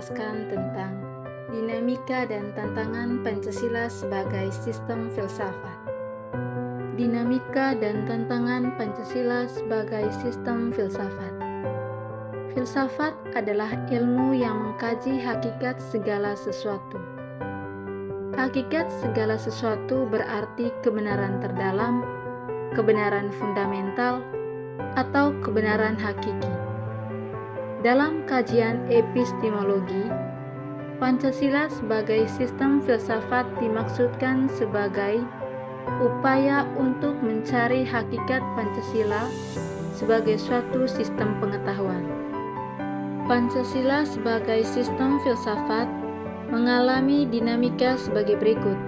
menjelaskan tentang dinamika dan tantangan Pancasila sebagai sistem filsafat. Dinamika dan tantangan Pancasila sebagai sistem filsafat. Filsafat adalah ilmu yang mengkaji hakikat segala sesuatu. Hakikat segala sesuatu berarti kebenaran terdalam, kebenaran fundamental, atau kebenaran hakiki. Dalam kajian epistemologi, Pancasila sebagai sistem filsafat dimaksudkan sebagai upaya untuk mencari hakikat Pancasila sebagai suatu sistem pengetahuan. Pancasila sebagai sistem filsafat mengalami dinamika sebagai berikut.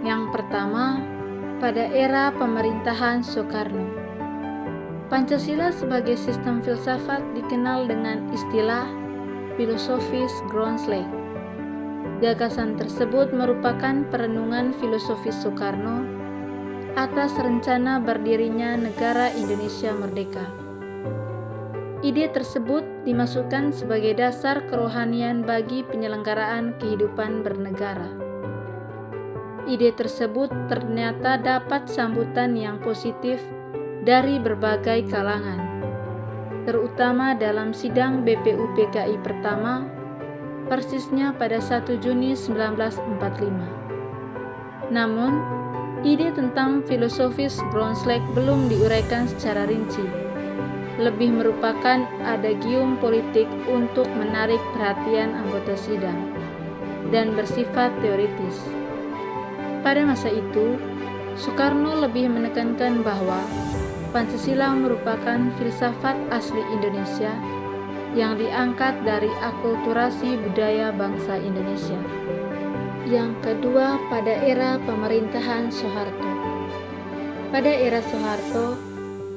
Yang pertama, pada era pemerintahan Soekarno. Pancasila sebagai sistem filsafat dikenal dengan istilah filosofis Groundsley. Gagasan tersebut merupakan perenungan filosofis Soekarno atas rencana berdirinya negara Indonesia merdeka. Ide tersebut dimasukkan sebagai dasar kerohanian bagi penyelenggaraan kehidupan bernegara. Ide tersebut ternyata dapat sambutan yang positif dari berbagai kalangan, terutama dalam sidang BPUPKI pertama, persisnya pada 1 Juni 1945. Namun, ide tentang filosofis Groundsley belum diuraikan secara rinci, lebih merupakan adagium politik untuk menarik perhatian anggota sidang, dan bersifat teoritis. Pada masa itu, Soekarno lebih menekankan bahwa Pancasila merupakan filsafat asli Indonesia yang diangkat dari akulturasi budaya bangsa Indonesia. Yang kedua, pada era pemerintahan Soeharto. Pada era Soeharto,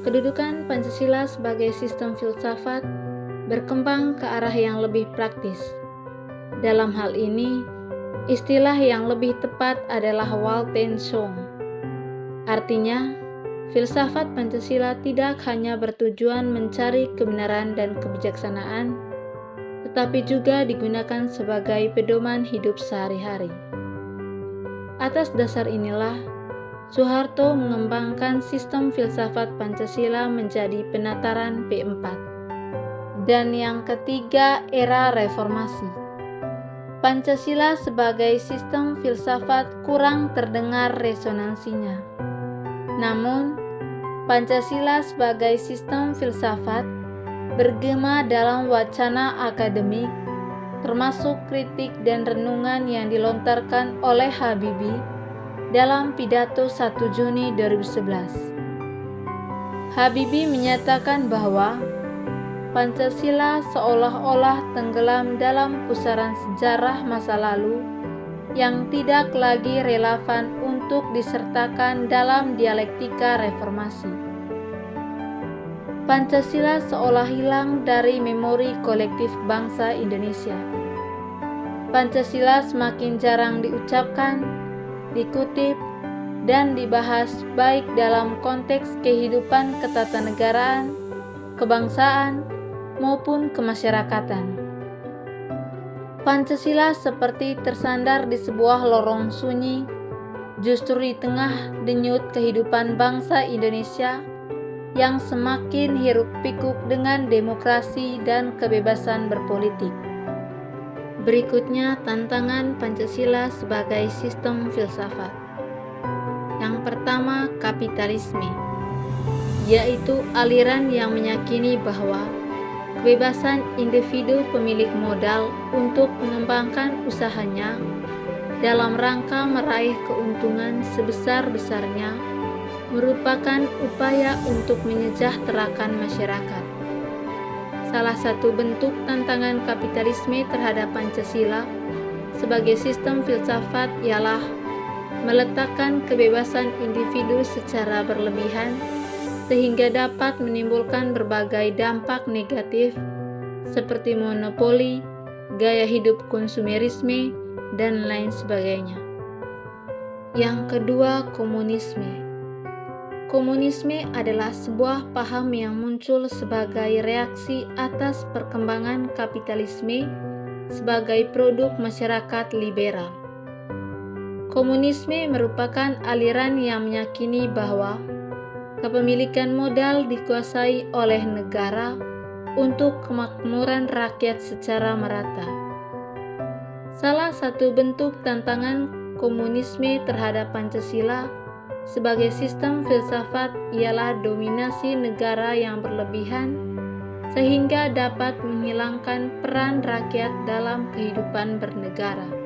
kedudukan Pancasila sebagai sistem filsafat berkembang ke arah yang lebih praktis. Dalam hal ini, istilah yang lebih tepat adalah Weltanschauung. Artinya, filsafat Pancasila tidak hanya bertujuan mencari kebenaran dan kebijaksanaan, tetapi juga digunakan sebagai pedoman hidup sehari-hari. Atas dasar inilah, Soeharto mengembangkan sistem filsafat Pancasila menjadi penataran P4. Dan yang ketiga, era reformasi. Pancasila sebagai sistem filsafat kurang terdengar resonansinya. Namun, Pancasila sebagai sistem filsafat bergema dalam wacana akademik, termasuk kritik dan renungan yang dilontarkan oleh Habibie dalam pidato 1 Juni 2011. Habibie menyatakan bahwa Pancasila seolah-olah tenggelam dalam pusaran sejarah masa lalu yang tidak lagi relevan untuk disertakan dalam dialektika reformasi. Pancasila seolah hilang dari memori kolektif bangsa Indonesia. Pancasila semakin jarang diucapkan, dikutip, dan dibahas baik dalam konteks kehidupan ketatanegaraan, kebangsaan, maupun kemasyarakatan. Pancasila seperti tersandar di sebuah lorong sunyi, justru di tengah denyut kehidupan bangsa Indonesia yang semakin hiruk-pikuk dengan demokrasi dan kebebasan berpolitik. Berikutnya, tantangan Pancasila sebagai sistem filsafat. Yang pertama, kapitalisme, yaitu aliran yang meyakini bahwa kebebasan individu pemilik modal untuk mengembangkan usahanya dalam rangka meraih keuntungan sebesar-besarnya merupakan upaya untuk menyejahterakan masyarakat. Salah satu bentuk tantangan kapitalisme terhadap Pancasila sebagai sistem filsafat ialah meletakkan kebebasan individu secara berlebihan sehingga dapat menimbulkan berbagai dampak negatif seperti monopoli, gaya hidup konsumerisme, dan lain sebagainya. Yang kedua, komunisme. Komunisme adalah sebuah paham yang muncul sebagai reaksi atas perkembangan kapitalisme sebagai produk masyarakat liberal. Komunisme merupakan aliran yang meyakini bahwa kepemilikan modal dikuasai oleh negara untuk kemakmuran rakyat secara merata. Salah satu bentuk tantangan komunisme terhadap Pancasila sebagai sistem filsafat ialah dominasi negara yang berlebihan sehingga dapat menghilangkan peran rakyat dalam kehidupan bernegara.